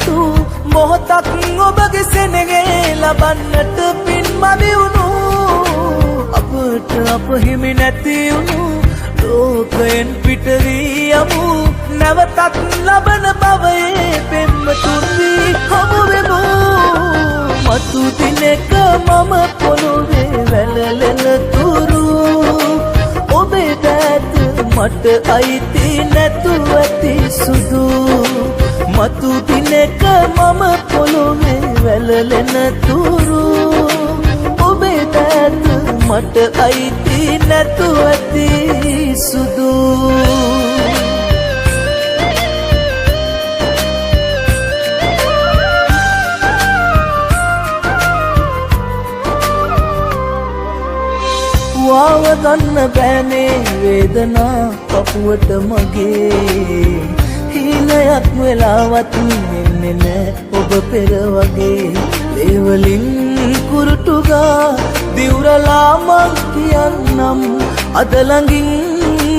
මතු මොහොතක් ඔබගේ සෙනෙහේ ලබන්නට පින් මදි වුණු අපට අප හිමි නැති වුණු ලෝකයෙන් පිට වී යමු නැවතත් ලබන භවයේ පෙම්වතුන් වී හමු වෙමු මතු දිනක මම පොළොවේ වැළලෙන තුරු ඔබේ දෑත මට අයිති නැතුව ඇති සුදු මතු දිනක මම පොළොවේ වැළලෙන තුරු ඔබේ දෑත මට අයිති නැතුව ඇති සුදු වාව ගන්න බෑනේ වේදනා පපුවට මගේ හීනයක් වෙලාවත් එන්නේ නෑ ඔබ පෙර වගේ ලේවලින් කුරුටුගා දිවුරලා මං කියන්නම් අද ළඟින්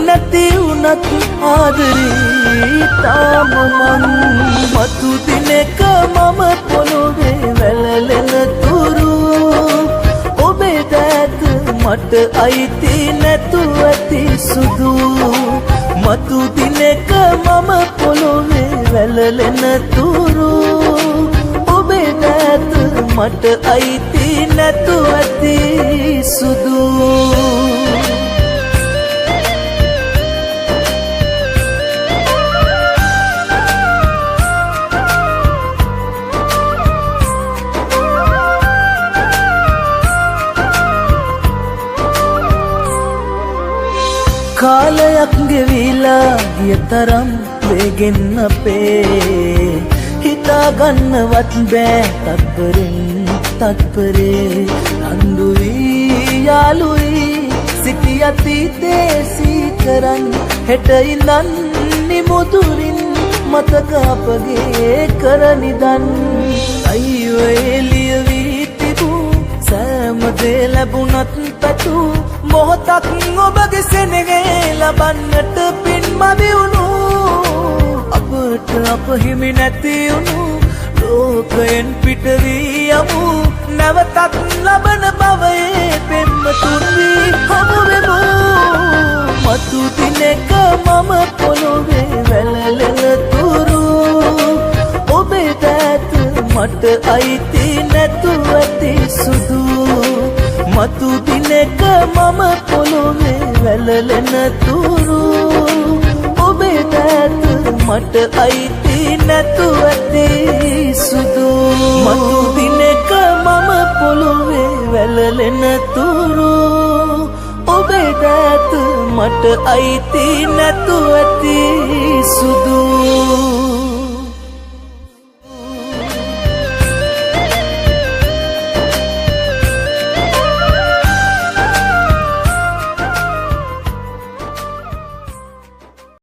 නැති වුණත් ආදරේ තාම මං මතු දිනක මම පොළොවේ වැළලෙන තුරු ඔබේ දෑත මට අයිති නැතුව ඇති සුදු මතු දිනක මම පොළොවේ වැළලෙන තුරු ඔබේ දෑත මට අයිති නැතුව ඇති සුදු කාලයක් ගෙවිලා ගිය තරම් වේගෙන් අපේ හිතා ගන්නවත් බෑ තත්පරේ රණ්ඩු වී යාළුයි සිටි අතීතේ සීකරන් හෙට ඉඳන් නිමුදුරින් මතක අපගේ කරනිදන් අයියෝ එළිය වී තිබූ සෑම දේ ලැබුණත් පැතු මොහොතක් ඔබගේ සෙනෙහේ ලබන්නට පින් මදි වුණු අපට අප හිමි නැති වුණු ලෝකයෙන් පිට වී යමු නැවතත් ලබන භවයේ පෙම්වතුන් වී හමු වෙමු මතු දිනක මම පොළොවේ වැළලෙන තුරු ඔබේ දෑත මට අයිති නැතුව ඇති සුදු මතු දිනක මම පොළොවේ වැළලෙන තුරු ඔබේ දෑත මට අයිති නැතුව ඇති සුදු මතු දිනක මම පොළොවේ වැළලෙන තුරු ඔබේ දෑත මට අයිති නැතුව ඇති සුදු